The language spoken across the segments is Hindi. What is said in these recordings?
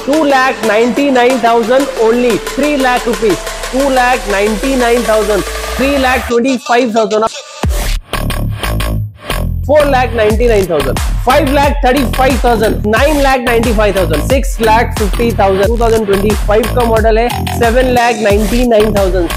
2,99,000 only. 3 lakh rupees. 2,99,000. 3,25,000. 4,99,000. 5,35,000. 9,95,000. 6,50,000. 2025 का मॉडल है. 7,99,000.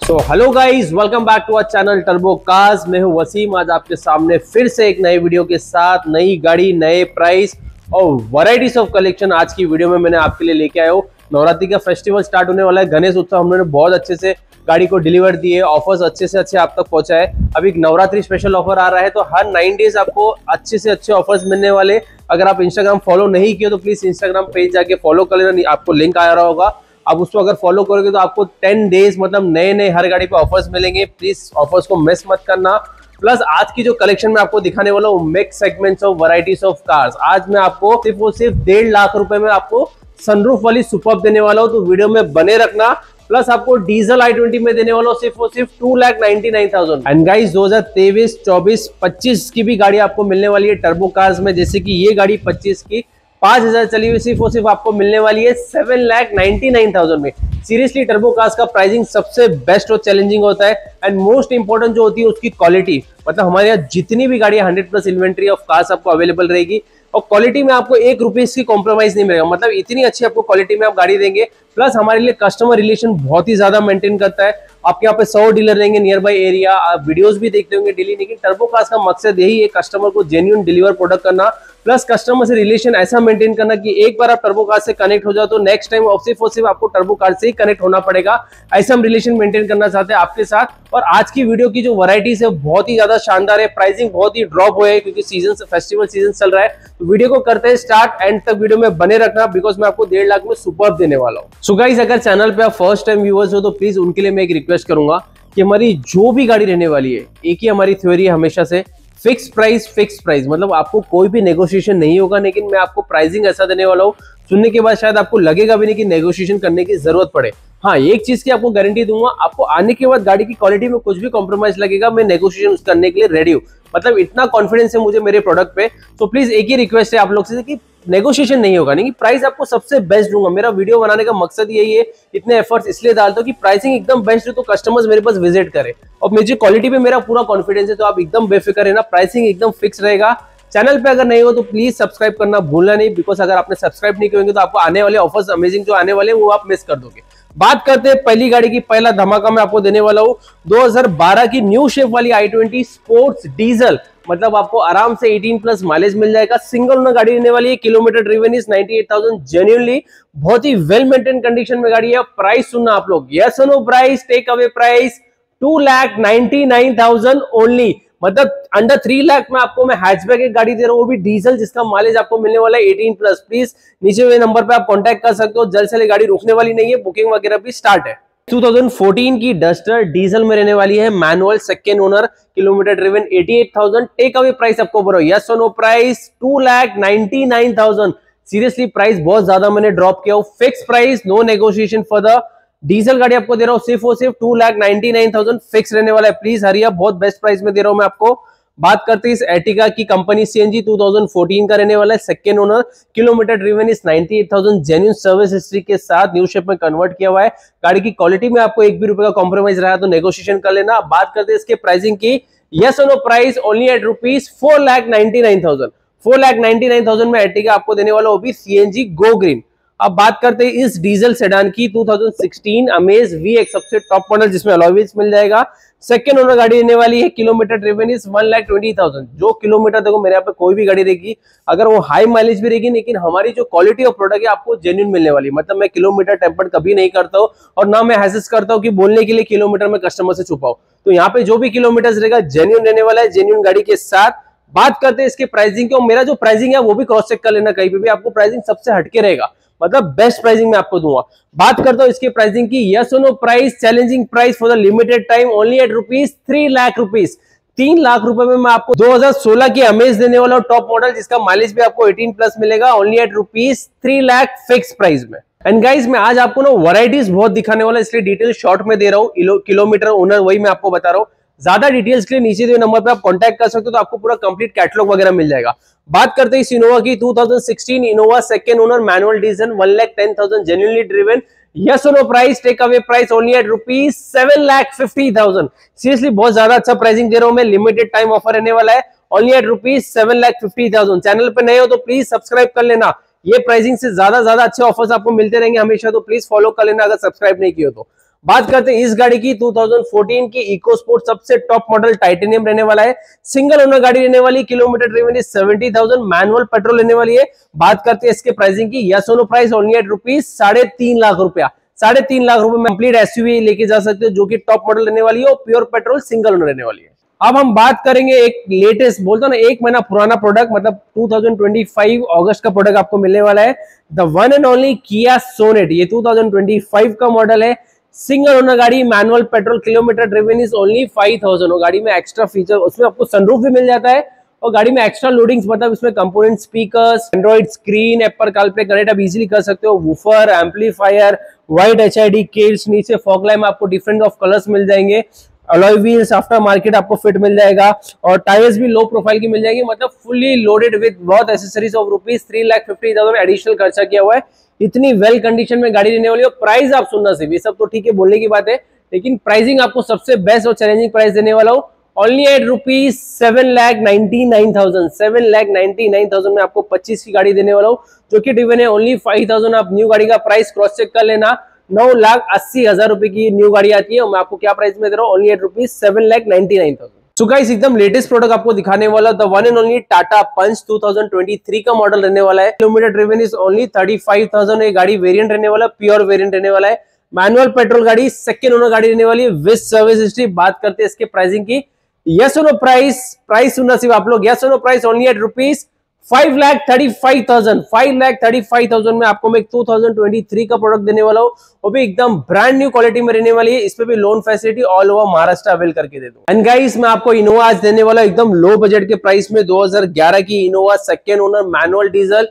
So hello guys, welcome back to our channel turbo cars. मैं हूं वसीम। आज आपके सामने फिर से एक नई वीडियो के साथ नई गाड़ी, नए प्राइस और वैरायटीज ऑफ कलेक्शन आज की वीडियो में मैंने आपके लिए लेके आया हूं। नवरात्रि का फेस्टिवल स्टार्ट होने वाला है, गणेश उत्सव हमने बहुत अच्छे से गाड़ी को डिलीवर दिए, ऑफर्स अच्छे से अच्छे आप तक पहुंचा है। अभी नवरात्रि स्पेशल ऑफर आ रहा है, तो हर 9 डेज आपको अच्छे से अच्छे ऑफर्स मिलने वाले। अगर आप इंस्टाग्राम फॉलो नहीं किए तो प्लीज इंस्टाग्राम पेज जाके फॉलो कर लेना, आपको लिंक आ रहा होगा। आप उसको अगर फॉलो करोगे तो आपको 10 डेज मतलब नए नए हर गाड़ी पे ऑफर्स मिलेंगे। प्लीज ऑफर्स को मिस मत करना। प्लस आज की जो कलेक्शन मैं आपको दिखाने वाला हूँ, mix segments of varieties of cars. आज मैं आपको सिर्फ और सिर्फ 1.5 लाख रुपए में आपको सनरूफ वाली सुपर्ब देने वाला हूँ, तो वीडियो में बने रखना। प्लस आपको डीजल i20 में देने वाला हूँ सिर्फ और सिर्फ 2,99,000। एंड गाइस 2023, 24, 25 की भी गाड़ी आपको मिलने वाली है टर्बो कार्स में। जैसे कि ये गाड़ी 25 की 5,000 चली हुई सिर्फ और सिर्फ आपको मिलने वाली है 7,99,000 में। सीरियसली टर्बो कार्स का प्राइसिंग सबसे बेस्ट और चैलेंजिंग होता है। एंड मोस्ट इंपॉर्टेंट जो होती है उसकी क्वालिटी। मतलब हमारे यहाँ जितनी भी गाड़ियां 100+ इन्वेंट्री ऑफ कार्स आपको अवेलेबल रहेगी, और क्वालिटी में आपको 1 रुपए की कॉम्प्रोमाइज नहीं मिलेगा। मतलब इतनी अच्छी आपको क्वालिटी में आप गाड़ी देंगे। प्लस हमारे लिए कस्टमर रिलेशन बहुत ही ज्यादा मेंटेन करता है। आपके यहाँ पे 100 डीलर रहेंगे नियर बाई एरिया, आप वीडियोस भी देखते होंगे डेली। लेकिन टर्बो कार्स का मकसद यही है, कस्टमर को जेन्युइन डिलीवर प्रोडक्ट करना, प्लस कस्टमर से रिलेशन ऐसा मेंटेन करना कि एक बार आप टर्बो कार से कनेक्ट हो जाओ तो नेक्स्ट टाइम सिर्फ और सिर्फ आपको टर्बो कार से ही कनेक्ट होना पड़ेगा। ऐसा हम रिलेशन मेंटेन करना चाहते हैं आपके साथ। और आज की वीडियो की जो वैरायटीज है बहुत ही ज्यादा शानदार है। प्राइसिंग बहुत ही ड्रॉप हुए है क्योंकि सीजन फेस्टिवल सीजन चल रहा है। तो वीडियो को करते हैं स्टार्ट, एंड तक वीडियो में बने रखना, बिकॉज मैं आपको 1.5 लाख में सुपर्ब देने वाला हूँ। सो गाइस, अगर चैनल पे आप फर्स्ट टाइम व्यूअर्स हो तो प्लीज उनके लिए मैं एक रिक्वेस्ट करूंगा कि हमारी जो भी गाड़ी रहने वाली है, एक ही हमारी थ्योरी है हमेशा से, फिक्स प्राइस। मतलब आपको कोई भी नेगोशिएशन नहीं होगा, लेकिन मैं आपको प्राइसिंग ऐसा देने वाला हूँ, सुनने के बाद शायद आपको लगेगा भी नहीं कि नेगोशिएशन करने की जरूरत पड़े। हाँ, एक चीज की आपको गारंटी दूंगा, आपको आने के बाद गाड़ी की क्वालिटी में कुछ भी कॉम्प्रोमाइज लगेगा, मैं नेगोशिएशन करने के लिए रेडी हूँ। मतलब इतना कॉन्फिडेंस है मुझे मेरे प्रोडक्ट पे। तो प्लीज एक ही रिक्वेस्ट है आप लोग से कि नेगोशिएशन नहीं होगा, नहीं, प्राइस आपको सबसे बेस्ट दूंगा। मेरा वीडियो बनाने का मकसद यही है, इतने एफर्ट्स इसलिए डालता हूं कि प्राइसिंग एकदम बेस्ट हो तो कस्टमर्स मेरे पास विजिट करें। और मुझे क्वालिटी पे मेरा पूरा कॉन्फिडेंस है, तो आप एकदम बेफिक्र है ना, प्राइसिंग एकदम फिक्स रहेगा। चैनल पे अगर नहीं हो तो प्लीज सब्सक्राइब करना भूलना नहीं, बिकॉज अगर आपने सब्सक्राइब नहीं किए तो आपको आने वाले ऑफर्स अमेजिंग जो आने वाले वो आप मिस कर दोगे। बात करते हैं पहली गाड़ी की। पहला धमाका मैं आपको देने वाला हूँ 2012 की न्यू शेप वाली i20 स्पोर्ट्स डीजल। मतलब आपको आराम से 18+ माइलेज मिल जाएगा। सिंगल ओनर गाड़ी रहने वाली है। Kilometre driven is 98,000। जेन्युइनली बहुत ही वेल मेंटेन कंडीशन में गाड़ी है। प्राइस सुनना आप लोग, यस और no price, take away price 2,99,000 only. मतलब अंडर 3 लाख में आपको मैं हैचबैक एक गाड़ी दे रहा हूँ, वो भी डीजल, जिसका माइलेज आपको मिलने वाला है 18+। प्लीज नीचे हुए नंबर पे आप कांटेक्ट कर सकते हो। जल्द से गाड़ी रुकने वाली नहीं है, बुकिंग वगैरह भी स्टार्ट है। 2014 की डस्टर डीजल में रहने वाली है, manual, second owner, kilometre driven 88,000। Take away price आपको बोलो, यस और नो प्राइस 2,99,000। सीरियसली प्राइस बहुत ज्यादा मैंने ड्रॉप किया हूँ। Fix price, no negotiation for the diesel गाड़ी आपको दे रहा हूँ सिर्फ और सिर्फ 2,99,000 फिक्स रहने वाला है। प्लीज हरिया, बहुत बेस्ट प्राइस में दे रहा हूं मैं आपको। बात करते हैं इस एर्टिगा की। कंपनी सीएनजी 2014 का रहने वाला है, second owner, kilometre driven is 98,000। Genuine service history के साथ न्यू शेप में कन्वर्ट किया हुआ है। गाड़ी की क्वालिटी में आपको 1 भी रुपए का कॉम्प्रोमाइज रहा तो नेगोशिएशन कर लेना। बात करते हैं इसके प्राइसिंग की, यस और no price only at rupees 4,99,000। 4,99,000 में एर्टिगा आपको देने वाला, वो भी सीएनजी गो ग्रीन। अब बात करते हैं इस डीजल सेडान की। 2016 अमेज VX सबसे टॉप मॉडल, जिसमें अलॉय व्हील्स मिल जाएगा। सेकेंड ओनर गाड़ी रहने वाली है। Kilometre driven is 1,20,000। जो किलोमीटर देखो मेरे यहाँ पे कोई भी गाड़ी रहेगी, अगर वो हाई माइलेज भी रहेगी, लेकिन हमारी जो क्वालिटी ऑफ प्रोडक्ट है आपको जेन्युइन मिलने वाली। मतलब मैं किलोमीटर टेम्पर्ड कभी नहीं करता हूँ, और ना मैं हैसेस करता हूँ कि बोलने के लिए किलोमीटर में कस्टमर से छुपाऊं। तो यहाँ पे जो भी किलोमीटर रहेगा जेन्युइन रहने वाला है, जेन्युइन गाड़ी के साथ। बात करते हैं इसके प्राइसिंग की, और मेरा जो प्राइसिंग है वो भी क्रॉस चेक कर लेना, कहीं पे भी आपको प्राइसिंग सबसे हटके रहेगा। मतलब बेस्ट प्राइसिंग में आपको दूंगा। बात करता हूं इसके प्राइसिंग की, यस और no price, challenging price for the limited time only at rupees 3 lakh rupees. 3 lakh रुपए में मैं आपको 2016 की अमेज देने वाला हूं, टॉप मॉडल, जिसका माइलेज भी आपको 18+ मिलेगा, only at rupees 3 lakh fix price में। एंड गाइज मैं आज आपको ना वैरायटीज बहुत दिखाने वाला, इसलिए डिटेल शॉर्ट में दे रहा हूँ। किलोमीटर ओनर वही मैं आपको बता रहा हूँ। ज्यादा डिटेल्स के लिए नीचे दिए नंबर पे आप कांटेक्ट कर सकते हो, तो आपको पूरा कंप्लीट कैटलॉग वगैरह मिल जाएगा। बात करते हैं इस इनोवा की, 2016 Innova second owner manual diesel 1,10,000 genuinely driven. Yes और no price, take away price only at rupees 7,50,000। Seriously बहुत ज्यादा अच्छा प्राइसिंग दे रहा हूं मैं, लिमिटेड टाइम ऑफर रहने वाला है, ओनली एट रुपीज 7,50,000। चैनल पे नए हो तो प्लीज सब्सक्राइब कर लेना, ये प्राइसिंग से ज्यादा अच्छे ऑफर्स आपको मिलते रहेंगे हमेशा, तो प्लीज फॉलो कर लेना अगर सब्सक्राइब नहीं किया तो। बात करते हैं इस गाड़ी की, 2014 की इको स्पोर्ट सबसे टॉप मॉडल टाइटेनियम रहने वाला है, सिंगल ओनर गाड़ी रहने वाली, kilometre driven is 70,000, manual petrol रहने वाली है। बात करते हैं इसके प्राइसिंग की, यस और no price only at rupees 3.5 lakh रुपया। 3.5 लाख रुपए में कंप्लीट एसयूवी लेके जा सकते हो, जो कि टॉप मॉडल रहने वाली है और प्योर पेट्रोल सिंगल ओनर रहने वाली है। अब हम बात करेंगे एक लेटेस्ट, बोलता ना 1 महीना पुराना प्रोडक्ट, मतलब 2025 अगस्त का प्रोडक्ट आपको मिलने वाला है, द वन एंड ओनली किया सोनेट। ये 2025 का मॉडल है, सिंगल ओनर गाड़ी, manual petrol, kilometre driven is only 5,000। और गाड़ी में एक्स्ट्रा फीचर, उसमें आपको सनरूफ भी मिल जाता है, और गाड़ी में एक्स्ट्रा लोडिंग्स, मतलब इसमें component, speakers, Android screen, Apple CarPlay connect आप इजीली कर सकते हो, वूफर, एम्पलीफायर, वाइड एचआईडी केल्स, नीचे फॉग लाइट में आपको डिफरेंट ऑफ कलर्स मिल जाएंगे, अलॉय व्हील्स आफ्टर मार्केट आपको फिट मिल जाएगा, और टायर्स भी लो प्रोफाइल की मिल जाएगी, मतलब फुल्ली लोडेड विद बहुत एसेसरीज ऑफ रुपीज 3,50,000 एडिशनल खर्चा किया हुआ है। इतनी वेल कंडीशन में गाड़ी लेने वाली है। प्राइस आप सुनना सिर्फ, ये सब तो ठीक है बोलने की बात है, लेकिन प्राइसिंग आपको सबसे बेस्ट और चैलेंजिंग प्राइस देने वाला हूं, ओनली एट रुपीज 7,99,000। 7,99,000 में आपको 25 की गाड़ी देने वाला हूं, जो कि ड्रिवन है ओनली 5,000। आप न्यू गाड़ी का प्राइस क्रॉस चेक कर लेना, 9,80,000 रुपए की न्यू गाड़ी आती है, और मैं आपको क्या प्राइस में दे रहा हूं, only at rupees 7,99,000। So guys एकदम लेटेस्ट प्रोडक्ट आपको दिखाने वाला, the one and only Tata Punch 2023 का मॉडल रहने वाला है, किलोमीटर ड्रिवन इज ओनली 35,000। ये गाड़ी वेरिएंट रहने वाला है, प्योर वेरिएंट रहने वाला है, मैनुअल पेट्रोल गाड़ी, सेकंड ओनर गाड़ी रहने वाली है विद सर्विस हिस्ट्री। बात करते हैं इसके प्राइसिंग की, यस और नो प्राइस सुनना सिर्फ आप लोग, यस और no price only at rupees 5,35,000। 5,35,000 में आपको मैं 2023 का प्रोडक्ट देने वाला हूं, वो भी एकदम ब्रांड न्यू क्वालिटी में रहने वाली है। इस पे भी loan facility all over Maharashtra avail करके दे दूं। एंड गाइस मैं आपको इनोवा आज देने वाला एकदम लो बजट के प्राइस में, 2011 की Innova second owner manual diesel,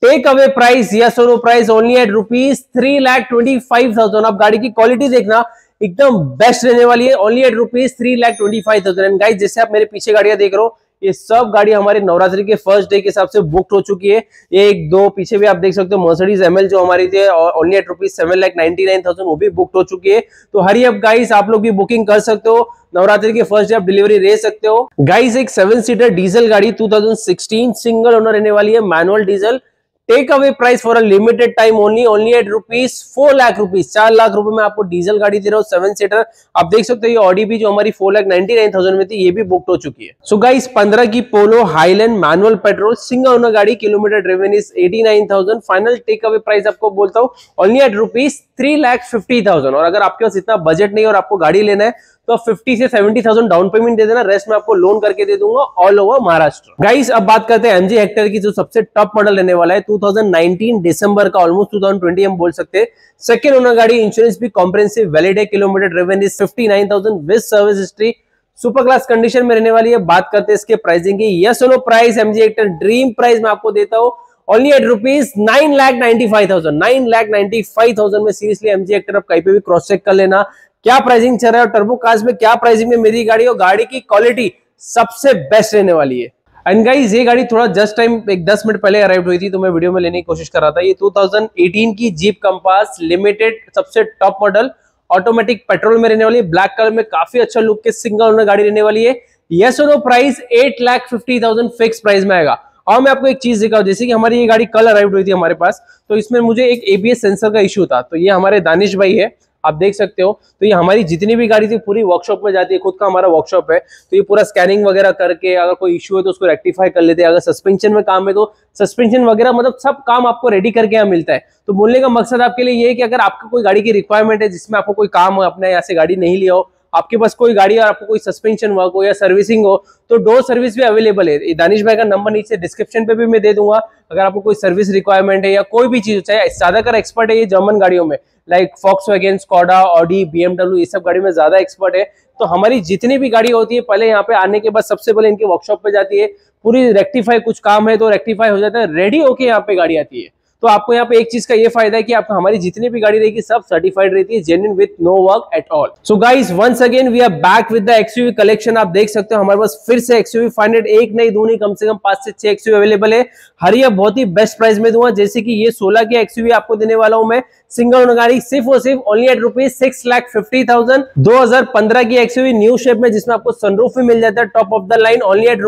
take away price, yes और no price only at rupees 3,25,000। आप गाड़ी की क्वालिटी देखना एकदम बेस्ट रहने वाली है, only at rupees 3,25,000। And guys जैसे आप मेरे पीछे गाड़ियां देख रहे हो, ये सब गाड़ी हमारे नवरात्रि के फर्स्ट डे के हिसाब से बुक्ड हो चुकी है। एक दो पीछे भी आप देख सकते हो, मर्सिडीज एमएल जो हमारी थी ओनली एट रुपीज 7,99,000, वो भी बुक्ड हो चुकी है। तो हरी अप गाइस, आप लोग भी बुकिंग कर सकते हो, नवरात्रि के फर्स्ट डे आप डिलीवरी ले सकते हो। गाइस एक 7 सीटर डीजल गाड़ी 2016 सिंगल ओनर रहने वाली है, manual diesel, take away price for a limited time only at rupees 4 lakh rupees. 4 lakh रुपए में आपको डीजल गाड़ी दे रहा हूँ 7 सीटर। आप देख सकते हो ये ऑडी भी जो हमारी 4,99,000 में थी, ये भी बुक्ड हो चुकी है। सो गाइस 15 की Polo Highline manual petrol single owner गाड़ी, kilometre driven is 89,000। Final take away price आपको बोलता हूँ ओनली एट रुपीज 3,50,000। और अगर आपके पास इतना बजट नहीं और आपको गाड़ी लेना है तो 50 से 70,000 डाउन पेमेंट दे देना, रेस्ट में आपको लोन करके दे दूंगा ऑल ओवर महाराष्ट्र। गाइस अब बात करते हैं एमजी हेक्टर की, जो सबसे टॉप मॉडल रहने वाला है, 2019 दिसंबर का, ऑलमोस्ट 2020 हम बोल सकते हैं। सेकंड ओनर गाड़ी, इंश्योरेंस भी कॉम्प्रिहेंसिव वैलिड है, kilometre driven is 59,000 with service history, super class condition में रहने वाली है। बात करते हैं इसके प्राइसिंग की, यस और no price, MG Hector dream price में आपको देता हूं ओनली एट रुपीज 9,95,000। 9,95,000 में सीरियसली एमजी हेक्टर आप कहीं पे भी क्रॉस चेक कर लेना क्या प्राइसिंग चल रहा है, और टर्बो कार्स में क्या प्राइसिंग में मेरी गाड़ी, और गाड़ी की क्वालिटी सबसे बेस्ट रहने वाली है। एंड गाइस ये गाड़ी थोड़ा जस्ट टाइम एक 10 मिनट पहले अराइव हुई थी, तो मैं वीडियो में लेने की कोशिश कर रहा था। ये 2018 की जीप कंपास लिमिटेड सबसे टॉप मॉडल, ऑटोमेटिक पेट्रोल में रहने वाली है, ब्लैक कलर में काफी अच्छा लुक के सिंगल ओनर गाड़ी रहने वाली है। यस और नो प्राइस 8,50,000 फिक्स प्राइस में आएगा। और मैं आपको एक चीज दिखाऊं, जैसे कि हमारी ये गाड़ी कल अराइव हुई थी हमारे पास, तो इसमें मुझे एक एबीएस सेंसर का इश्यू था। तो ये हमारे दानिश भाई है, आप देख सकते हो। तो ये हमारी जितनी भी गाड़ी थी पूरी वर्कशॉप में जाती है, खुद का हमारा वर्कशॉप है, तो ये पूरा स्कैनिंग वगैरह करके अगर कोई इश्यू है तो उसको रेक्टिफाई कर लेते हैं। अगर सस्पेंशन में काम है तो सस्पेंशन वगैरह, मतलब सब काम आपको रेडी करके यहाँ मिलता है। तो बोलने का मकसद आपके लिए ये है कि अगर आपका कोई गाड़ी की रिक्वायरमेंट है जिसमें आपको कोई काम हो, अपने यहाँ से गाड़ी नहीं लिया हो, आपके पास कोई गाड़ी और आपको कोई सस्पेंशन वर्क हो या सर्विसिंग हो, तो डोर सर्विस भी अवेलेबल है। दानिश भाई का नंबर नीचे डिस्क्रिप्शन पे भी मैं दे दूंगा। अगर आपको कोई सर्विस रिक्वायरमेंट है या कोई भी चीज, चाहे ज्यादातर एक्सपर्ट है ये जर्मन गाड़ियों में, like Volkswagen, Skoda, Audi, BMW, ये सब गाड़ी में ज्यादा एक्सपर्ट है। तो हमारी जितनी भी गाड़ी होती है पहले यहाँ पे आने के बाद सबसे पहले इनके वर्कशॉप पे जाती है, पूरी रेक्टिफाई, कुछ काम है तो रेक्टिफाई हो जाता है, रेडी होके यहाँ पे गाड़ी आती है। तो आपको यहाँ पे एक चीज का ये फायदा है कि आपको हमारी जितनी भी गाड़ी रहेगी सब सर्टिफाइड रहती है, genuine with no work at all. So guys once again we are back with the XUV collection. आप देख सकते हो हमारे पास फिर से एक्सयूवी 500 एक नहीं दो नहीं कम से कम 5 से 6 एक्सयूवी अवेलेबल है। हर ये बहुत ही बेस्ट प्राइस में दूंगा, जैसे कि ये 16 की एक्सयूवी आपको देने वाला हूं मैं सिंगल ओनर गाड़ी सिर्फ और सिर्फ ओनली एट ₹6,50,000। 2015 की एक्सयूवी न्यू शेप में जिसमें आपको सनरूफ भी मिल जाता है top of the line only at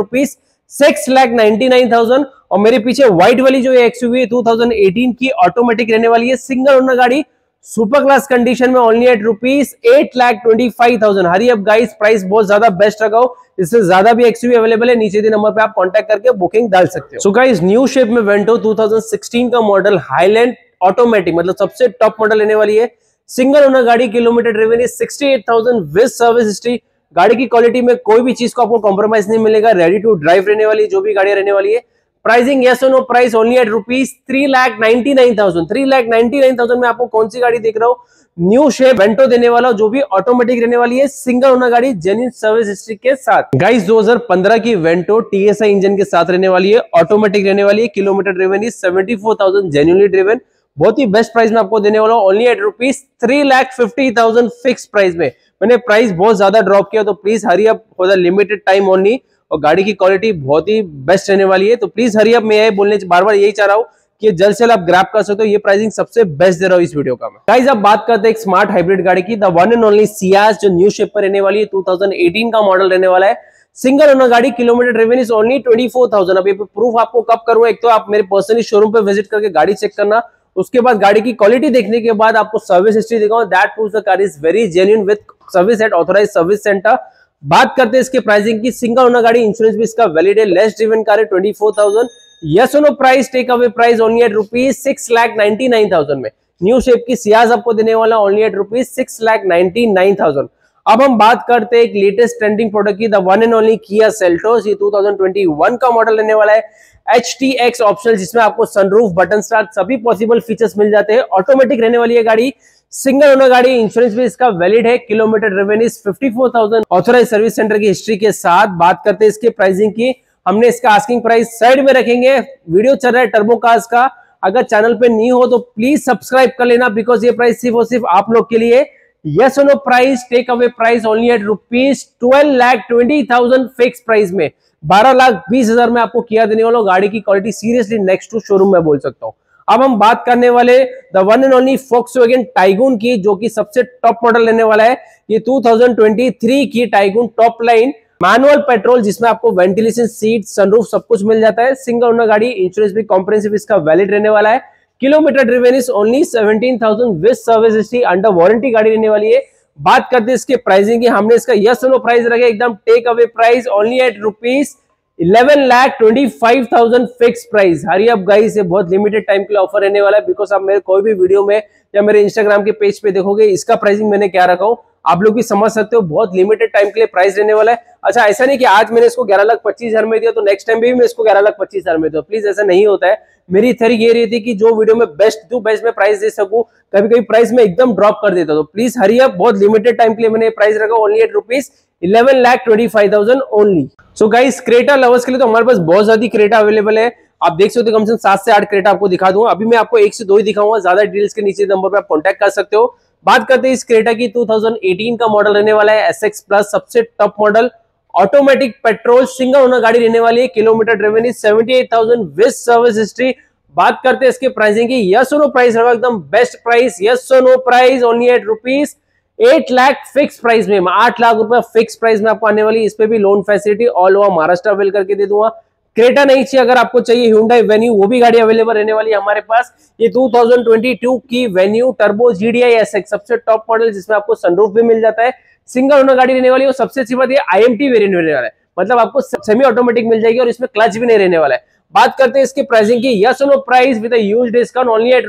₹6,99,000। और मेरे पीछे व्हाइट वाली जो एक्सयूवी 2018 की ऑटोमेटिक रहने वाली है सिंगल ओनर गाड़ी सुपर क्लास कंडीशन में ओनली एट ₹8,25,000। हरी अब गाइस प्राइस बहुत ज्यादा बेस्ट रखा हो, इससे ज्यादा भी एक्सयूवी अवेलेबल है, नीचे के नंबर पे आप कांटेक्ट करके बुकिंग डाल सकते हो। सो गाइस न्यू शेप में वेंटो 2016 का मॉडल हाईलैंड ऑटोमेटिक मतलब सबसे टॉप मॉडल लेने वाली है सिंगल ओनर गाड़ी। Kilometre driven 68,000 with service history. गाड़ी की क्वालिटी में कोई भी चीज को आपको कॉम्प्रोमाइज नहीं मिलेगा, रेडी टू ड्राइव रहने वाली जो भी गाड़ियां रहने वाली है। प्राइसिंग यस और नो, प्राइस ओनली एट ₹3,99,000। 3,99,000 में आपको कौन सी गाड़ी देख रहा हूं, न्यू शेप वेंटो देने वाला जो भी ऑटोमेटिक रहने वाली है सिंगल ओनर गाड़ी जेन्युइन सर्विस हिस्ट्री के साथ। गाइस 2015 की वेंटो टीएसआई इंजन के साथ रहने वाली है, ऑटोमेटिक रहने वाली है। Kilometre driven 74,000 genuinely driven. बहुत ही बेस्ट प्राइस में आपको देने वाला हूं ओनली एट ₹3,50,000 फिक्स प्राइस में। मैंने प्राइस बहुत ज्यादा ड्रॉप किया, तो please hurry up for the limited time only. और गाड़ी की क्वालिटी बहुत ही बेस्ट रहने वाली है, तो प्लीज हरी अप। मैं बोलने बार बार यही चाह रहा हूं कि जल्द से जल्द आप ग्रैब कर सकते हो, ये प्राइसिंग सबसे बेस्ट दे रहा हूं इस वीडियो का मैं। गाइस अब बात करते हैं एक स्मार्ट हाइब्रिड गाड़ी की, the one and only Ciaz जो न्यू शेप पर रहने वाली है, 2018 का मॉडल रहने वाला है सिंगल ओनर गाड़ी। Kilometre driven is only 24,000। अब ये प्रूफ आपको कब करूं, एक तो आप मेरे पर्सनली शोरूम पे विजिट करके गाड़ी चेक करना, उसके बाद गाड़ी की क्वालिटी देखने के बाद आपको सर्विस हिस्ट्री दिखाऊं, that proves the car is very genuine with service eight authorised service centre. बात करते हैं इसके प्राइसिंग की, सिंगल ओनर गाड़ी, इंश्योरेंस भी इसका वैलिड है, लेस ड्रिवन कार है 24,000। यस और no, price take away price only at ₹6,99,000 में न्यू शेप की सियाज आपको देने वाला ओनली एट ₹6,99,000। अब हम बात करते हैं एक लेटेस्ट ट्रेंडिंग प्रोडक्ट की, the one and only Kia Seltos. ये 2021 का मॉडल रहने वाला है, HTX ऑप्शनल, जिसमें आपको सनरूफ, बटन स्टार्ट सभी पॉसिबल फीचर्स मिल जाते हैं। ऑटोमेटिक रहने वाली है गाड़ी, सिंगल ओनर गाड़ी, इंश्योरेंस भी इसका वैलिड है। Kilometre driven 54,000 authorise service centre की हिस्ट्री के साथ। बात करते हैं इसके प्राइसिंग की, हमने इसका आस्किंग प्राइस साइड में रखेंगे। वीडियो चल रहा है टर्बो कार्स का, अगर चैनल पे नहीं हो तो प्लीज सब्सक्राइब कर लेना, बिकॉज ये प्राइस सिर्फ और सिर्फ आप लोग के लिए। यस और no, price take away price only at ₹12,20,000 fix price में। 12,20,000 में आपको किया देने वाला। गाड़ी की quality seriously next to showroom में बोल सकता हूं। अब हम बात करने वाले the one and only Volkswagen Taigun की, जो कि सबसे टॉप मॉडल लेने वाला है। ये 2023 की tycoon top line manual petrol, जिसमें आपको वेंटिलेशन, सीट, सनरूफ सब कुछ मिल जाता है। सिंगल ओनर गाड़ी, इंश्योरेंस भी कॉम्प्रिहेंसिव इसका वैलिड रहने वाला है। Kilometre driven is only 17,000 with service history, under warranty गाड़ी रहने वाली है। बात करते हैं इसके प्राइसिंग की, हमने इसका यस नो प्राइस रखा एकदम take away price only at ₹11,25,000 fix price. Hurry up guys, ये बहुत लिमिटेड टाइम के लिए ऑफर रहने वाला है, बिकॉज आप मेरे कोई भी वीडियो में या मेरे इंस्टाग्राम के पेज पे देखोगे इसका प्राइसिंग मैंने क्या रखा हूं, आप लोग भी समझ सकते हो। बहुत लिमिटेड टाइम के लिए प्राइस रहने वाला है। अच्छा, ऐसा नहीं कि आज मैंने इसको 11,25,000 में दिया तो नेक्स्ट टाइम भी मैं इसको 11,25,000 में दूं, प्लीज ऐसा नहीं होता है। मेरी थ्योरी ये रहती है कि जो वीडियो में बेस्ट टू बेस्ट में प्राइस दे सकूं, कभी कभी प्राइस में एकदम ड्रॉप कर देता हूं, तो प्लीज हरी अप। बहुत लिमिटेड टाइम के लिए मैंने प्राइस रखा only at ₹11,25,000 only. So guys, Creta lovers के लिए तो हमारे पास बहुत ज्यादा क्रेटा अवेलेबल है। आप देख सकते हो कम से कम 7 से 8 क्रेटा आपको दिखा दूंगा। अभी मैं आपको 1 से 2 ही दिखाऊंगा, ज्यादा डिटेल्स के नीचे नंबर पे आप कांटेक्ट कर सकते हो। बात करते हैं इस क्रेटा की, 2018 का मॉडल रहने वाला है, SX प्लस सबसे top model, automatic petrol, single owner गाड़ी रहने वाली है। Kilometre driven is 78,000 with service history. बात करते हैं इसके प्राइसिंग की, यस और नो प्राइस रहा एकदम बेस्ट प्राइस। यस और no, price only at ₹8 lakh fix price में, 8 लाख रुपए फिक्स प्राइस में आपको आने वाली। इस पे भी loan facility all over Maharashtra avail करके दे दूंगा। क्रेटा नहीं चाहिए, अगर आपको चाहिए Hyundai Venue, वो भी गाड़ी अवेलेबल रहने वाली है हमारे पास। ये 2022 की Venue टर्बो GDI SX सबसे टॉप मॉडल, जिसमें आपको सनरूफ भी मिल जाता है। सिंगल ओनर गाड़ी रहने वाली है, और सबसे अच्छी बात ये IMT वेरिएंट रहने वाला है, मतलब आपको सेमी ऑटोमेटिक मिल जाएगी और इसमें क्लच भी नहीं रहने वाला है। बात करते हैं इसके प्राइसिंग की, यस और no price with a huge discount only at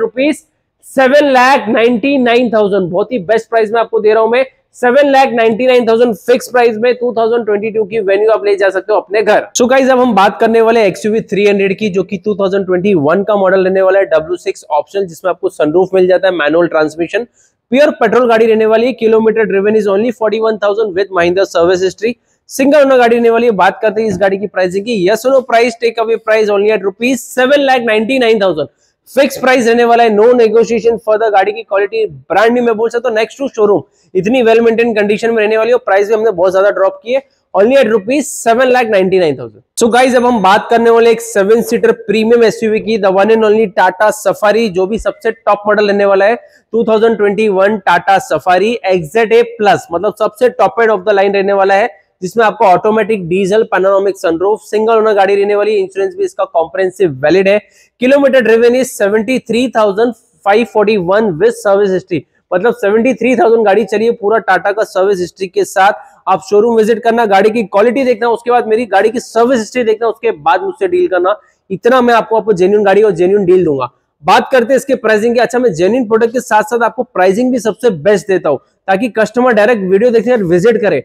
₹7,99,000। बहुत ही बेस्ट प्राइस में आपको दे रहा हूं मैं, 7,99,000 फिक्स प्राइस में 2022 की वेन्यू आप ले जा सकते हो अपने घर। सो गाइस, अब हम बात करने वाले XUV 300 की, जो कि 2021 का मॉडल रहने वाला है, W6 ऑप्शन, जिसमें आपको सनरूफ मिल जाता है, मैनुअल ट्रांसमिशन, प्योर पेट्रोल गाड़ी रहने वाली है। Kilometre driven is only 41,000 with Mahindra service history, single owner गाड़ी रहने वाली है। बात करते हैं इस गाड़ी की प्राइसिंग की, यस और no price take away price only at ₹7,99,000 fix price रहने वाला है, नो नेगोशिएशन फर्दर। गाड़ी की क्वालिटी ब्रांड न्यू मैं बोल सकता हूँ, नेक्स्ट टू शोरूम, इतनी वेल मेंटेन कंडीशन में रहने वाली है। प्राइस भी हमने बहुत ज्यादा ड्रॉप की है, ओनली एट ₹7,99,000। सो गाइज अब हम बात करने वाले एक 7 सीटर प्रीमियम एसयूवी की, the one and only Tata safari, जो भी सबसे टॉप मॉडल रहने वाला है 2021 टाटा सफारी XZA प्लस, मतलब सबसे top end of the line रहने वाला है, जिसमें आपको automatic diesel panoramic sunroof, single owner गाड़ी रहने वाली है। इंश्योरेंस भी इसका कॉम्प्रिहेंसिव वैलिड है। Kilometre driven is 73,541 with service history, मतलब 73,000 गाड़ी चलिए पूरा टाटा का सर्विस हिस्ट्री के साथ। आप शोरूम विजिट करना, गाड़ी की क्वालिटी देखना, उसके बाद मेरी गाड़ी की सर्विस हिस्ट्री देखना, उसके बाद मुझसे डील करना। इतना मैं आपको जेन्युइन गाड़ी और जेन्युइन डील दूंगा। बात करते हैं इसके प्राइसिंग की। अच्छा, मैं जेन्युइन प्रोडक्ट के साथ साथ आपको प्राइसिंग भी सबसे बेस्ट देता हूं, ताकि कस्टमर डायरेक्ट वीडियो देखने और विजिट करे।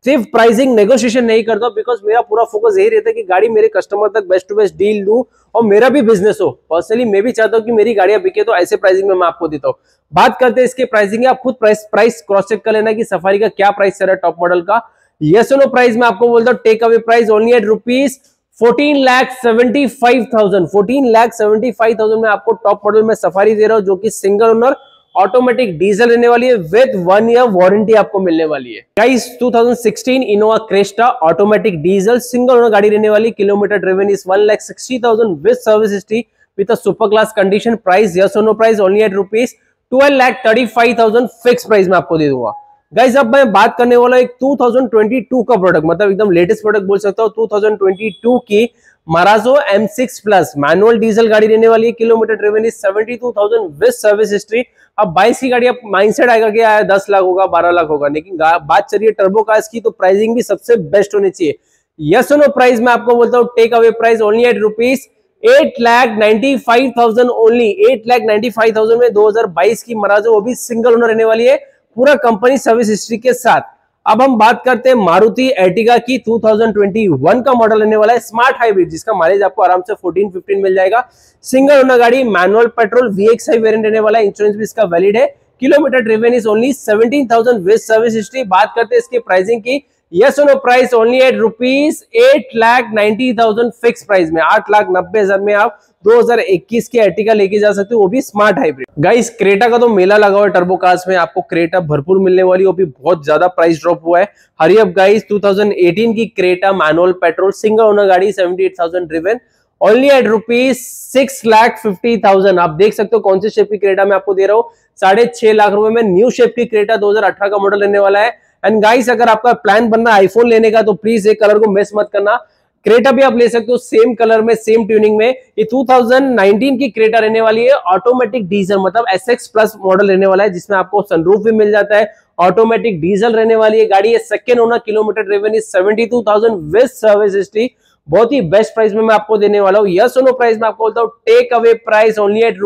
सिर्फ प्राइसिंग नेगोशिएशन नहीं करता, बिकॉज मेरा पूरा फोकस यही रहता है कि गाड़ी मेरे कस्टमर तक बेस्ट टू बेस्ट डील दूं और मेरा भी बिजनेस हो। पर्सनली मैं भी चाहता हूं कि मेरी गाड़ियां बिके, तो ऐसे प्राइसिंग में मैं आपको देता हूं। बात करते हैं इसके प्राइसिंग, आप खुद प्राइस क्रॉस चेक कर लेना कि सफारी का क्या प्राइस चल रहा है टॉप मॉडल का। यस और नो प्राइस में आपको बोलता हूं, take away price only at ₹14,75,000। 14,75,000 में आपको टॉप मॉडल में सफारी दे रहा हूं, जो कि सिंगल ओनर ऑटोमेटिक डीजल रहने वाली है, विद 1 ईयर वारंटी आपको मिलने वाली है। Guys 2016 Innova Crysta automatic diesel single owner गाड़ी रहने वाली, kilometre driven is 1,60,000 with service history with a super class condition. Price yes और no price only at ₹12,35,000 fix price में आपको दे दूंगा। गाइस अब मैं बात करने वाला एक 2022 का प्रोडक्ट, मतलब एकदम लेटेस्ट प्रोडक्ट बोल सकता हूँ। 2022 की Marazzo M6 plus manual diesel गाड़ी रहने वाली है, kilometre driven is 72,000 with service history. अब 22 की गाड़ी, अब माइंडसेट आएगा कि 10 लाख होगा, 12 लाख होगा, लेकिन बात चलिए टर्बो कार्स की, तो प्राइसिंग भी सबसे बेस्ट होनी चाहिए। यस और नो प्राइस में आपको बोलता हूँ, take away price only at ₹8,95,000 only. 8,95,000 में 2022 की Marazzo, वो भी सिंगल ओनर रहने वाली है, पूरा कंपनी सर्विस हिस्ट्री के साथ। अब हम बात करते हैं मारुति एर्टिगा की, 2021 का मॉडल रहने वाला है, स्मार्ट हाइब्रिड, जिसका माइलेज आपको आराम से 14-15 मिल जाएगा। सिंगल ओनर गाड़ी, मैनुअल पेट्रोल VXI वेरिएंट रहने वाला है, इंश्योरेंस भी इसका वैलिड है। Kilometre driven is only 17,000 with service history. बात करते हैं इसके प्राइसिंग की। यस और no price only at ₹8,90,000 fix price में, 8,90,000 में आप 2021 की एर्टिगा लेके जा सकते हो, वो भी स्मार्ट हाइब्रिड। गाइस क्रेटा का तो मेला लगा हुआ है टर्बो कार्स में, आपको क्रेटा भरपूर मिलने वाली, वो भी बहुत ज्यादा प्राइस ड्रॉप हुआ है। हरी अप गाइस, 2018 की Creta manual petrol single owner गाड़ी, 78,000 ड्रिवन, ओनली एट ₹6,50,000। आप देख सकते हो कौन सी शेप की क्रेटा मैं आपको दे रहा हूँ, 6.5 लाख रुपए में न्यू शेप की क्रेटा 2018 का मॉडल रहने वाला है। एंड गाइस अगर आपका प्लान बनना आईफोन लेने का, तो प्लीज एक कलर को मिस मत करना, क्रेटा भी आप ले सकते हो सेम कलर में, सेम ट्यूनिंग में। ये 2019 की क्रेटा रहने वाली है, ऑटोमेटिक डीजल, मतलब SX प्लस मॉडल रहने वाला है, जिसमें आपको सनरूफ भी मिल जाता है, ऑटोमेटिक डीजल रहने वाली है गाड़ी। Second owner, kilometre driven is 72,000 with service history. बहुत ही बेस्ट प्राइस में मैं आपको देने वाला हूँ। यस और नो प्राइस में आपको बोलता हूँ, take away price only at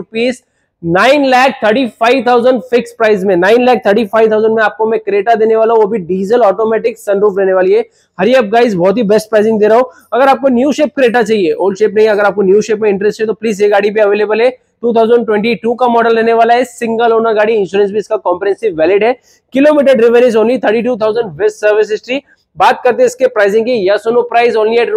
₹9,35,000 fix price में। 9,35,000 में आपको मैं क्रेटा देने वाला हूँ, वो भी डीजल ऑटोमेटिक सनरूफ रहने वाली है। हरी अप गाइस, बहुत ही बेस्ट प्राइसिंग दे रहा हूँ। अगर आपको न्यू शेप क्रेटा चाहिए, ओल्ड शेप नहीं, अगर आपको न्यू शेप में इंटरेस्ट है, तो प्लीज ये गाड़ी भी अवेलेबल है। 2022 का मॉडल रहने वाला है, सिंगल ओनर गाड़ी, इंश्योरेंस भी इसका कॉम्प्रिहेंसिव वैलिड है। Kilometre driven is only 32,000 with service history. बात करते हैं इसके प्राइसिंग की। यस और नो प्राइस ओनली एट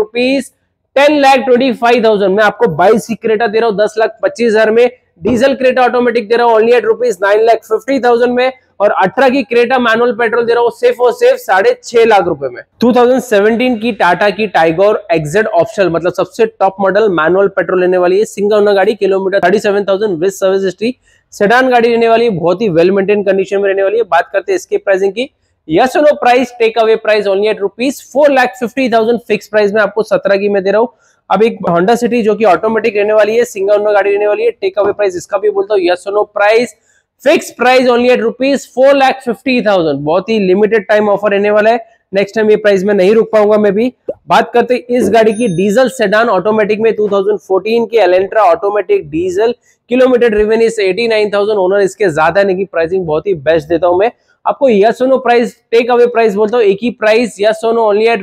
₹10,25,000 में आपको 22 की क्रेटा दे रहा हूँ, 10,25,000 में। डीजल क्रेटा ऑटोमेटिक दे रहा हूँ ओनली एट ₹9,50,000 में, और 18 की क्रेटा मैनुअल पेट्रोल दे रहा हूँ सिर्फ और सिर्फ 6.5 लाख रुपए में। 2017 की टाटा की टाइगर XZ ऑप्शनल, मतलब सबसे टॉप मॉडल, मैनुअल पेट्रोल लेने वाली है, सिंगल ओनर गाड़ी, kilometre 37,000 with service history. Sedan गाड़ी रहने वाली है, बहुत ही वेल मेंटेन कंडीशन में रहने वाली है। बात करते हैं इसके प्राइसिंग की। यस और no price, take away price only at ₹4,50,000 fix price में आपको 17 की मैं दे रहा हूँ। अब एक होंडा सिटी जो कि ऑटोमेटिक रहने वाली है, सिंगल ओनर गाड़ी रहने वाली है, टेक अवे प्राइस इसका भी बोलता हूँ यस और no price, fix price only at ₹4,50,000। बहुत ही लिमिटेड टाइम ऑफर रहने वाला है, नेक्स्ट टाइम ये प्राइस में नहीं रुक पाऊंगा मैं भी। बात करते हैं इस गाड़ी की डीजल सेडान ऑटोमेटिक में, 2014 की Elantra automatic diesel, kilometre driven is 89,000, owner इसके ज्यादा नहीं, प्राइसिंग बहुत ही बेस्ट देता हूं मैं आपको। यस और no price, take away price बोलता हूँ एक ही प्राइस, यस और नो ओनली एट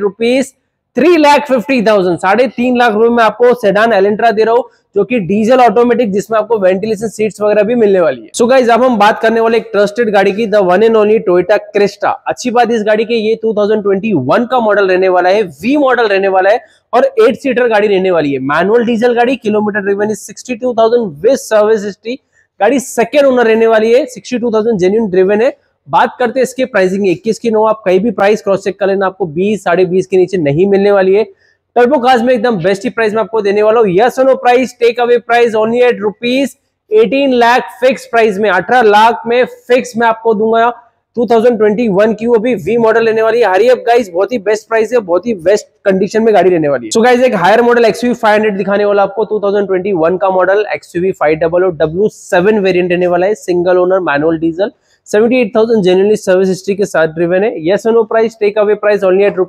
3,50,000, 3.5 लाख रुपए में आपको सेडान एलेंट्रा दे रहा हूं, जो कि डीजल ऑटोमेटिक, जिसमें आपको वेंटिलेशन सीट्स वगैरह भी मिलने वाली है। सो गाइस, अब हम बात करने वाले एक ट्रस्टेड गाड़ी की, the one and only Toyota Cresta. अच्छी बात इस गाड़ी के, ये 2021 का मॉडल रहने वाला है, वी मॉडल रहने वाला है और 8 सीटर गाड़ी रहने वाली है। मैनुअल डीजल गाड़ी, kilometre driven is 62,000 with service history. गाड़ी सेकेंड ओनर रहने वाली है, 62,000 जेन्युइन ड्रिवन है। बात करते हैं इसके प्राइसिंग, 21 की नो, आप कहीं भी प्राइस क्रॉस चेक कर लेना, आपको 20, 20.5 के नीचे नहीं मिलने वाली है। टर्बो कार्स में एकदम बेस्ट ही प्राइस में आपको देने वाला हूं। यस और no price, take away price only at ₹18 lakh fix price में, 18 लाख में फिक्स में आपको दूंगा। 2021 की वो भी वी मॉडल लेने वाली है। हरी अप गाइस, बहुत ही बेस्ट प्राइस है, बहुत ही बेस्ट कंडीशन में गाड़ी रहने वाली है। सो गाइस, एक हायर मॉडल XUV 500 दिखाने वाला आपको, 2021 का मॉडल XUV 500 W7 वेरिएंट रहने वाला है, single owner manual diesel, 78,000 genuinely service history के साथ ड्रिवन है। यस और no price, take away price only at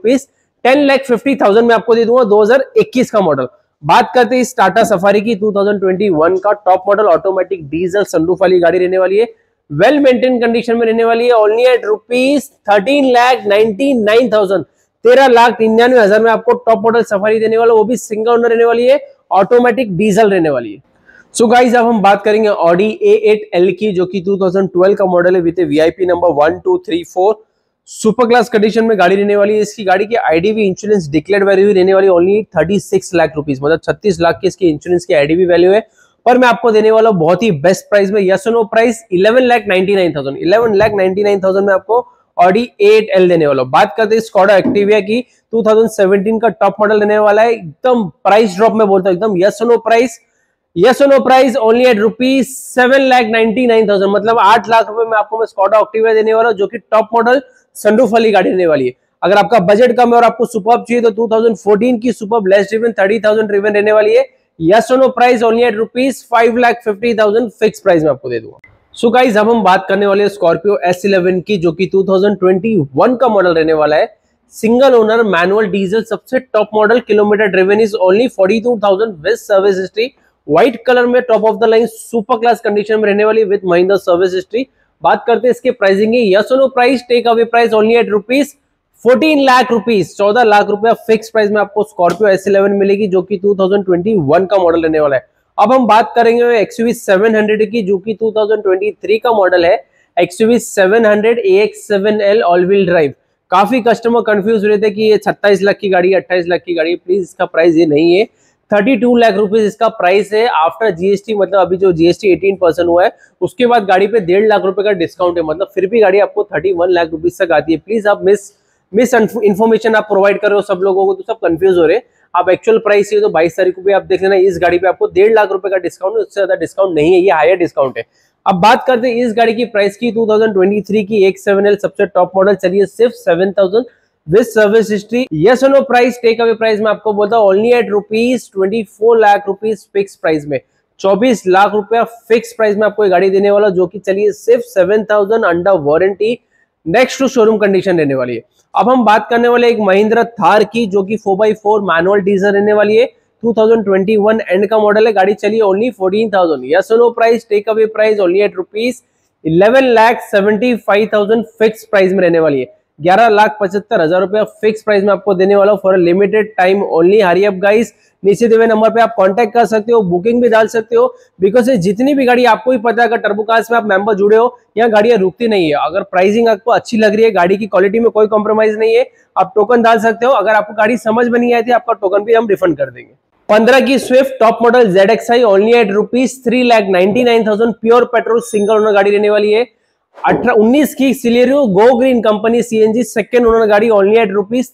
₹10,50,000 में आपको दे दूंगा, 2021 का मॉडल। बात करते हैं इस टाटा सफारी की, 2021 का top model automatic diesel sunroof वाली गाड़ी रहने वाली है, वेल मेंटेन कंडीशन में रहने वाली है। ओनली एट ₹13,99,000, 13,99,000 में आपको टॉप मॉडल सफारी देने वाला, वो भी सिंगल ओनर रहने वाली है, ऑटोमेटिक डीजल रहने वाली है। सो गाइस, अब हम बात करेंगे ऑडी A8L की, जो कि 2012 का मॉडल है, with VIP number 1, 2, 3, 4, super class condition में गाड़ी रहने वाली है। इसकी गाड़ी की IDV इंश्योरेंस डिक्लेयर्ड वैल्यू रहने वाली ओनली 36 लाख रुपीस, मतलब 36 लाख की इसकी इंश्योरेंस की IDV वैल्यू है। पर मैं आपको देने वाला बहुत ही बेस्ट प्राइस में, यस और नो प्राइस, 11,99,000, 11,99,000 में आपको ऑडी A8L देने वाला। बात करते हैं स्कोडा एक्टिविया की, 2017 का टॉप मॉडल रहने वाला है, एकदम प्राइस ड्रॉप में बोलता हूं, एकदम यस और नो प्राइस, यस और नो प्राइस ओनली एट ₹7,99,000, मतलब 8 लाख रुपए में आपको मैं स्कोडा एक्टिविया देने वाला हूं, जो कि टॉप मॉडल सनरूफ वाली गाड़ी रहने वाली है। अगर आपका बजट कम है और आपको सुपर्ब चाहिए तो 2014 की सुपर्ब लेस ड्रिवन 30,000 ड्रिवन रहने वाली है। यस और no price only at ₹5,50,000 fix price में आपको दे दूंगा। सो गाइस, अब हम बात करने वाले स्कॉर्पियो S11 की, जो कि 2021 का मॉडल रहने वाला है, सिंगल ओनर मैनुअल डीजल, सबसे top model, kilometre driven is only 42,000 with service history, white colour में, top of the line, super class condition में रहने वाली विद महिंद्रा सर्विस हिस्ट्री। बात करते हैं इसके प्राइसिंग की, यस और no price, take away price only at ₹14 lakh rupees, 14 lakh रुपया फिक्स प्राइस में आपको स्कॉर्पियो S11 मिलेगी, जो कि 2021 का मॉडल रहने वाला है। अब हम बात करेंगे XUV 700 की, जो कि 2023 का मॉडल है, XUV 700 AX7L all wheel drive. काफी कस्टमर कंफ्यूज रहे थे कि ये 27 लाख की गाड़ी है, 28 लाख की गाड़ी है। प्लीज, इसका प्राइस ये नहीं है, 32 लाख रुपीज इसका प्राइस है आफ्टर GST, मतलब अभी जो GST 18% हुआ है उसके बाद गाड़ी पे 1.5 लाख रुपए का डिस्काउंट है, मतलब फिर भी गाड़ी आपको 31 लाख रुपीज तक आती है। प्लीज, आप मिस इन्फॉर्मेशन आप प्रोवाइड कर रहे हो सब लोगों को, तो सब कंफ्यूज हो रहे हैं। आप एक्चुअल प्राइस है तो 22 तारीख को भी आप देख लेना, इस गाड़ी पे आपको 1.5 लाख रुपए का डिस्काउंट है, उससे ज्यादा डिस्काउंट नहीं है, ये हायर डिस्काउंट है। अब बात करते हैं इस गाड़ी की प्राइस की, 2023 की AX7L सबसे टॉप मॉडल चली है सिर्फ 7,000 विद सर्विस हिस्ट्री। यस और no price, take away price में आपको बोलता हूं only at ₹24 lakh rupees fix price में, 24 लाख रुपया फिक्स प्राइस में आपको ये गाड़ी देने वाला, जो कि चलिए सिर्फ 7,000 under warranty, next to showroom condition रहने वाली है। अब हम बात करने वाले एक महिंद्रा थार की, जो कि 4x4 मैनुअल डीजल रहने वाली है, 2021 एंड का मॉडल है, गाड़ी चलिए ओनली 14,000। यस और no price, take away price only at ₹11,75,000 fix price में रहने वाली है, 11,75,000 रुपया फिक्स प्राइस में आपको देने वाला for limited time only. Hari up guys, नीचे दिए हुए नंबर पे आप कांटेक्ट कर सकते हो, बुकिंग भी डाल सकते हो, बिकॉज जितनी भी गाड़ी आपको ही पता है, अगर टर्बो कार्स में आप मेंबर जुड़े हो, यहाँ गाड़ियां रुकती नहीं है। अगर प्राइसिंग आपको अच्छी लग रही है, गाड़ी की क्वालिटी में कोई कॉम्प्रोमाइज नहीं है, आप टोकन डाल सकते हो। अगर आपको गाड़ी समझ में नहीं आई थी, आपका टोकन भी हम रिफंड कर देंगे। 15 की Swift top model ZXi only at ₹3,99,000, pure petrol single owner गाड़ी रहने वाली है। 19 की Celerio go green company CNG second owner गाड़ी ओनली एट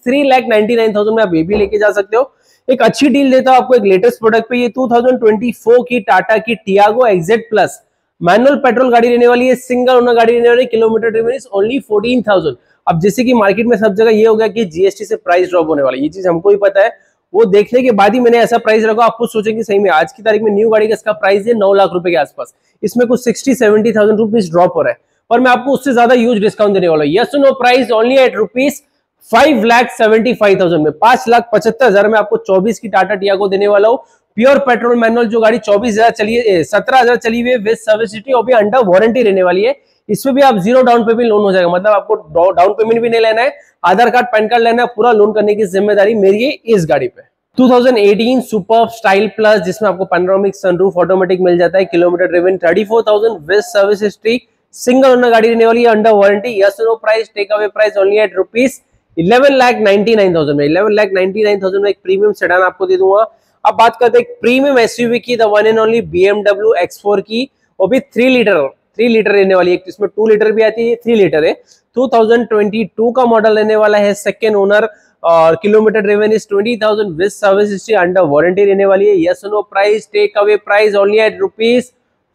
₹3,99,000 में आप ये भी लेके जा सकते हो। एक अच्छी डील देता हूं आपको एक लेटेस्ट प्रोडक्ट पे, ये 2024 की टाटा की Tiago XZ plus manual petrol गाड़ी रहने वाली है, सिंगल ओनर गाड़ी रहने वाली है, किलोमीटर ड्रिवन इज ओनली 14,000। अब जैसे कि मार्केट में सब जगह ये हो गया कि GST से प्राइस ड्रॉप होने वाला है, ये चीज हमको ही पता है, वो देखने के बाद ही मैंने ऐसा प्राइस रखा। आप कुछ सोचेंगे सही में आज की तारीख में न्यू गाड़ी का इसका प्राइस है 9 लाख रुपए के आसपास, इसमें कुछ 60-70,000 रुपीज ड्रॉप हो रहा है, पर मैं आपको उससे ज्यादा यूज डिस्काउंट देने वाला हूं। Yes no price only at ₹5,75,000 में, 5,75,000 में आपको 24 की टाटा टियागो देने वाला हूं, प्योर पेट्रोल मैनुअल जो गाड़ी 24,000 चली है, 17,000 चली हुई है विद सर्विस हिस्ट्री और भी अंडर वारंटी रहने वाली है। इसमें भी आप जीरो डाउन पेमेंट लोन हो जाएगा, मतलब आपको डाउन पेमेंट भी नहीं लेना है, आधार कार्ड पैन कार्ड लेना है, पूरा लोन करने की जिम्मेदारी मेरी है इस गाड़ी पे। 2018 सुपर स्टाइल प्लस, जिसमें आपको पैनोरामिक सनरूफ ऑटोमेटिक मिल जाता है, kilometre driven 34,000 with service history, single owner गाड़ी रहने वाली है, under warranty, yes no price, take away price only at ₹11,99,000 में। 11,99,000 में एक प्रीमियम सेडान आपको दे दूंगा। अब बात करते हैं प्रीमियम एसयूवी की, the one and only BMW X4 की, वो भी 3 लीटर रहने वाली है, इसमें 2 लीटर भी आती है, 3 लीटर है। 2022 का मॉडल रहने वाला है, सेकेंड ओनर, और kilometre driven is 20,000 with service history, under warranty रहने वाली है, yes no price, take away price only at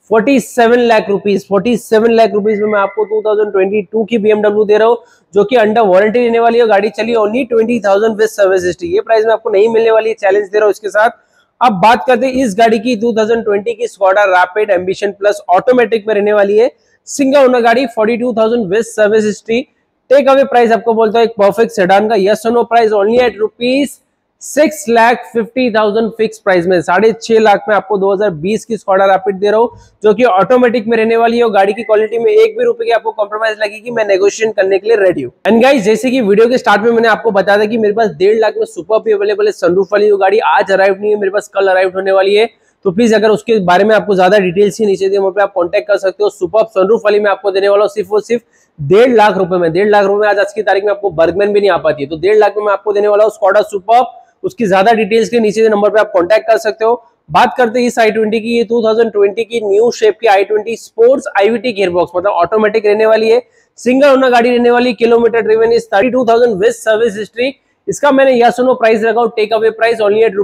₹47 lakh. 47 lakh rupees में मैं आपको 2022 की BMW दे रहा हूँ, जो कि अंडर वारंटी रहने वाली है, गाड़ी चली ओनली 20,000 विद सर्विस हिस्ट्री। ये प्राइस में आपको नहीं मिलने वाली है, चैलेंज दे रहा हूँ इसके साथ। अब बात करते हैं इस गाड़ी की, 2020 की Skoda Rapid Ambition Plus automatic में रहने वाली है, सिंगल ओनर गाड़ी, 42,000 with service history, take away price आपको बोलता है एक परफेक्ट सेडान का, yes no price only at ₹6,50,000 fix price में, 6.5 लाख में आपको 2020 की स्कोडा रैपिड दे रहा हूँ, जो कि ऑटोमेटिक में रहने वाली है, और गाड़ी की क्वालिटी में एक भी रुपए की आपको कॉम्प्रोमाइज लगेगी, मैं नेगोशिएशन करने के लिए रेडी हूँ। एंड गाइस, जैसे कि वीडियो के स्टार्ट में मैंने आपको बताया था कि मेरे पास 1.5 लाख में सुपर अवेलेबल है सनरूफ वाली, वो गाड़ी आज अराइव नहीं है, मेरे पास कल अराइव होने वाली है। तो प्लीज अगर उसके बारे में आपको ज्यादा डिटेल्स ही नीचे दिए, वहां पे आप कांटेक्ट कर सकते हो। सुपर सनरूफ वाली मैं आपको देने वाला हूँ सिर्फ और सिर्फ 1.5 लाख रुपए में। 1.5 लाख रुपए में आज की तारीख में आपको बर्गमैन भी नहीं आ पाती है, तो 1.5 लाख में मैं आपको देने वाला हूँ स्कोडा सुपर। उसकी ज्यादा डिटेल्स के नीचे नंबर पे आप कांटेक्ट कर सकते हो। बात करते हैं इस i20 की, ये 2020 की न्यू शेप की i20 स्पोर्ट्स IVT गियरबॉक्स, मतलब ऑटोमेटिक रहने वाली है, सिंगल ओनर गाड़ी रहने वाली, kilometre driven is 32,000 with service history. इसका मैंने यस नो प्राइस रखा, take away price only at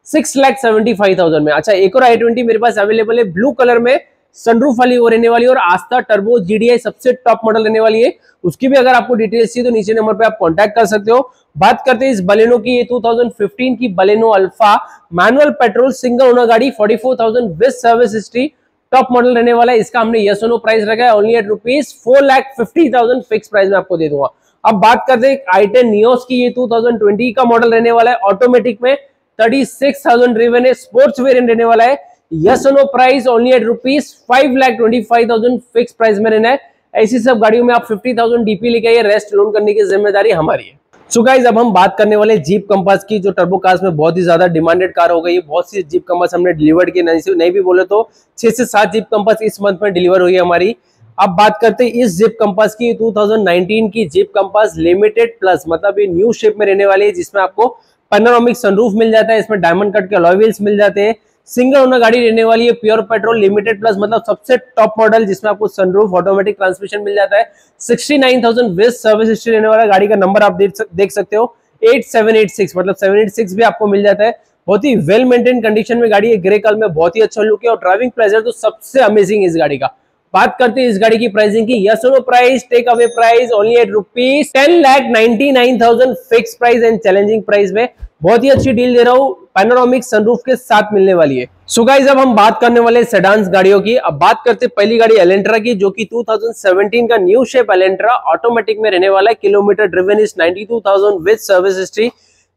₹6,75,000 में। अच्छा, एक और i20 मेरे पास अवेलेबल है ब्लू कलर में, सनरूफ वाली वो रहने वाली है, और आस्था टर्बो GDI सबसे टॉप मॉडल रहने वाली है। उसकी भी अगर आपको डिटेल्स चाहिए तो नीचे नंबर पे आप कांटेक्ट कर सकते हो। बात करते हैं इस बलेनो की, ये 2015 की Baleno alpha manual petrol single owner गाड़ी, 44,000 with service history, top model रहने वाला है। इसका हमने यस नो प्राइस रखा है ओनली एट ₹4,50,000 फिक्स प्राइस में आपको दे दूंगा। अब बात करते हैं i10 नियोस की, ये 2020 का मॉडल रहने वाला है, ऑटोमेटिक में, 36,000 ड्रिवन है, स्पोर्ट्स वेरिएंट रहने वाला है, yes no price only at ₹5,25,000 fix price में रहना है। ऐसी सब गाड़ियों में आप 50,000 डीपी लेके आइए, रेस्ट लोन करने की जिम्मेदारी हमारी है। सो गाइस, अब हम बात करने वाले जीप कंपास की, जो टर्बो कार्स में बहुत ही ज्यादा डिमांडेड कार हो गई है। बहुत सी जीप कंपास हमने डिलीवर्ड की, नहीं भी बोले तो 6 से 7 जीप कंपास इस मंथ में डिलीवर हुई है हमारी। अब बात करते हैं इस जीप कंपास की, 2019 की जीप कंपास लिमिटेड प्लस, मतलब ये न्यू शेप में रहने वाली है, जिसमें आपको पैनोरामिक सनरूफ मिल जाता है, इसमें डायमंड कट के अलॉय व्हील्स मिल जाते हैं, सिंगल ओनर गाड़ी रहने वाली है, प्योर पेट्रोल लिमिटेड प्लस, मतलब सबसे टॉप मॉडल, जिसमें आपको सनरूफ ऑटोमेटिक ट्रांसमिशन मिल जाता है, 69,000 विद सर्विस हिस्ट्री रहने वाला। गाड़ी का नंबर आप देख सकते हो 8786, मतलब 786 भी आपको मिल जाता है। बहुत ही वेल मेंटेन कंडीशन में गाड़ी है, ग्रे कलर में, बहुत ही अच्छा लुक है, और ड्राइविंग प्लेजर तो सबसे अमेजिंग है इस गाड़ी का। बात करते हैं इस गाड़ी की प्राइसिंग की, yes no price, take away price only at ₹10,99,000 fix price and challenging price में। बहुत ही अच्छी डील दे रहा हूँ, पैनोरामिक सनरूफ के साथ मिलने वाली है। सो गाइस, अब हम बात करने वाले सेडान्स गाड़ियों की। अब बात करते हैं पहली गाड़ी एलेंट्रा की, जो कि 2017 का न्यू शेप एलेंट्रा ऑटोमेटिक में रहने वाला है, kilometre driven is 92,000 with service history,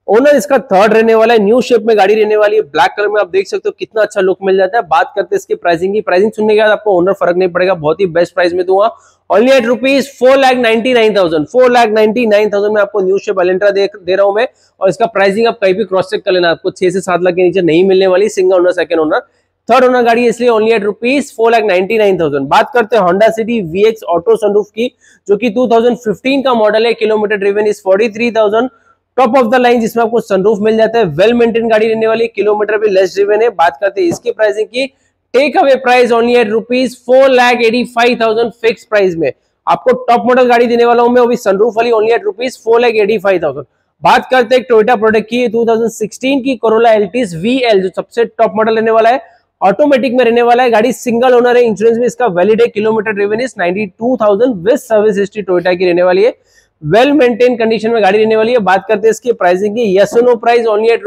owner इसका थर्ड रहने वाला है, न्यू शेप में गाड़ी रहने वाली है, ब्लैक कलर में, आप देख सकते हो कितना अच्छा लुक मिल जाता है। बात करते हैं इसकी प्राइसिंग की, प्राइसिंग सुनने के बाद आपको ओनर फर्क नहीं पड़ेगा, बहुत ही बेस्ट प्राइस में दूंगा, ओनली एट ₹4,99,000। 4,99,000 में आपको न्यू शेप एलेंट्रा दे रहा हूं मैं, और इसका प्राइसिंग आप कहीं भी क्रॉस चेक कर लेना, आपको 6 से 7 लाख के नीचे नहीं मिलने वाली, single owner, second owner, third owner गाड़ी, इसलिए ओनली एट ₹4,99,000। बात करते हैं Honda city VX auto sunroof की, जो कि 2015 का मॉडल है, kilometre driven is 43,000, top of the line, जिसमें आपको सनरूफ मिल जाता है, वेल मेंटेन गाड़ी रहने वाली, किलोमीटर भी लेस ड्रिवन है। बात करते हैं इसकी प्राइसिंग की, take away price only at ₹4,85,000 fix price में आपको टॉप मॉडल गाड़ी देने वाला हूं मैं, वो भी सनरूफ वाली, ओनली एट ₹4,85,000। बात करते हैं टोयोटा प्रोडक्ट की, 2016 की कोरोला एल्टिस VL, जो सबसे टॉप मॉडल रहने वाला है, ऑटोमेटिक में रहने वाला है, गाड़ी सिंगल ओनर है, इंश्योरेंस भी इसका वैलिड है, kilometre driven is 92,000 with service history Toyota की रहने वाली है, वेल मेंटेन कंडीशन में गाड़ी रहने वाली है। बात करते हैं इसकी प्राइसिंग की, yes no price only at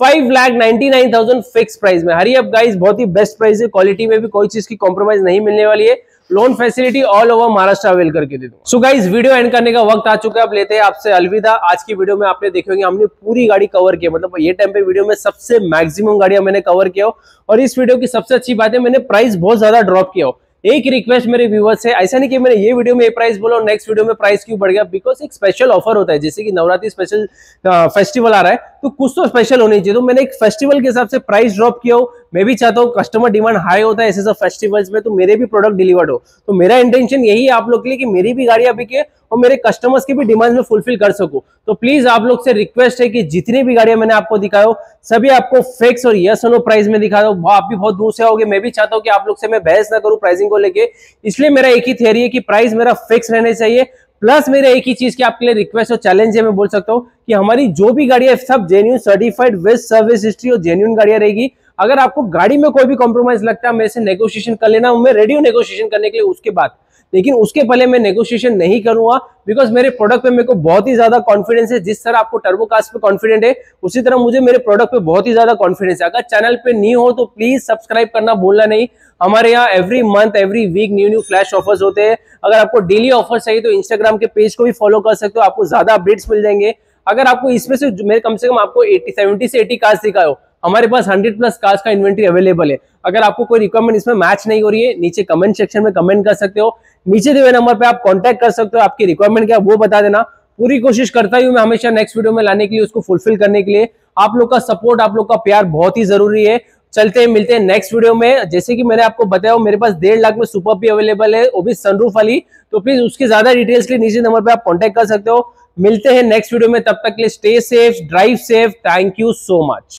₹5,99,000 fix price में। हरी अप गाइस, बहुत ही बेस्ट प्राइस है, क्वालिटी में भी कोई चीज की कॉम्प्रोमाइज नहीं मिलने वाली है, loan facility all over Maharashtra avail करके दे दूंगा। सो गाइस, वीडियो एंड करने का वक्त आ चुका है, अब लेते हैं आपसे अलविदा। आज की वीडियो में आपने देखे होंगे हमने पूरी गाड़ी कवर किया, मतलब ये टाइम पे वीडियो में सबसे मैक्सिमम गाड़ियां मैंने कवर किया हो, और इस वीडियो की सबसे अच्छी बात है मैंने प्राइस बहुत ज्यादा ड्रॉप किया हो। एक रिक्वेस्ट मेरे व्यूअर्स से, ऐसा नहीं कि मैंने ये वीडियो में ये प्राइस बोला और नेक्स्ट वीडियो में प्राइस क्यों बढ़ गया, बिकॉज एक स्पेशल ऑफर होता है, जैसे कि नवरात्रि स्पेशल फेस्टिवल आ रहा है तो कुछ तो स्पेशल होनी चाहिए। तो मैंने एक फेस्टिवल के हिसाब से प्राइस ड्रॉप किया हो। मैं भी चाहता हूँ कस्टमर डिमांड हाई होता है ऐसे सब फेस्टिवल्स में, तो मेरे भी प्रोडक्ट डिलीवर्ड हो। तो मेरा इंटेंशन यही है आप लोग के लिए कि मेरी भी गाड़ियां बिके और मेरे कस्टमर्स की भी डिमांड में फुलफिल कर सकूं। तो प्लीज आप लोग से रिक्वेस्ट है कि जितनी भी गाड़ियां मैंने आपको दिखाया हो सभी आपको फिक्स और यस और नो प्राइस में दिखा दो। आप भी बहुत दूर से आओगे, मैं भी चाहता हूं कि आप लोग से मैं बहस ना करूं प्राइसिंग को लेके, इसलिए मेरा एक ही थियरी है कि प्राइस मेरा फिक्स रहने चाहिए। प्लस मेरा एक ही चीज की आपके लिए रिक्वेस्ट और चैलेंज है, मैं बोल सकता हूं कि हमारी जो भी गाड़ियां सब genuine certified with service history और जेन्युइन गाड़ियां रहेगी। अगर आपको गाड़ी में कोई भी कॉम्प्रोमाइज लगता है मेरे से नेगोशिएशन कर लेना, मैं रेडी हूं नेगोशिएशन करने के लिए उसके बाद, लेकिन उसके पहले मैं नेगोशिएशन नहीं करूंगा, बिकॉज मेरे प्रोडक्ट पे मेरे को बहुत ही ज्यादा कॉन्फिडेंस है। जिस तरह आपको टर्बोकास्ट पे कॉन्फिडेंट है उसी तरह मुझे मेरे प्रोडक्ट पे बहुत ही ज्यादा कॉन्फिडेंस है। अगर चैनल पे न्यू हो तो प्लीज सब्सक्राइब करना भूलना नहीं। हमारे यहाँ every month every week new flash offers होते हैं। अगर आपको डेली ऑफर चाहिए तो इंस्टाग्राम के पेज को भी फॉलो कर सकते हो, आपको ज्यादा अपडेट्स मिल जाएंगे। अगर आपको इसमें से मैं कम से कम आपको 70 से 80 कार्स दिखाए हो, हमारे पास 100+ कार्स का इन्वेंट्री अवेलेबल है। अगर आपको कोई रिक्वायरमेंट इसमें मैच नहीं हो रही है, नीचे कमेंट सेक्शन में कमेंट कर सकते हो, नीचे दिए हुए नंबर पे आप कांटेक्ट कर सकते हो। आपकी रिक्वायरमेंट क्या वो बता देना, पूरी कोशिश करता हूं मैं हमेशा नेक्स्ट वीडियो में लाने के लिए, उसको फुलफिल करने के लिए। आप लोग का सपोर्ट, आप लोग का प्यार बहुत ही जरूरी है। चलते हैं, मिलते हैं नेक्स्ट वीडियो में। जैसे कि मैंने आपको बताया मेरे पास 1.5 लाख में सुपर भी अवेलेबल है, वो भी सनरूफ वाली। तो प्लीज उसकी ज्यादा डिटेल्स के लिए नीचे नंबर पे आप कांटेक्ट कर सकते हो। मिलते हैं नेक्स्ट वीडियो में, तब तक के लिए stay safe, drive safe. Thank you so much.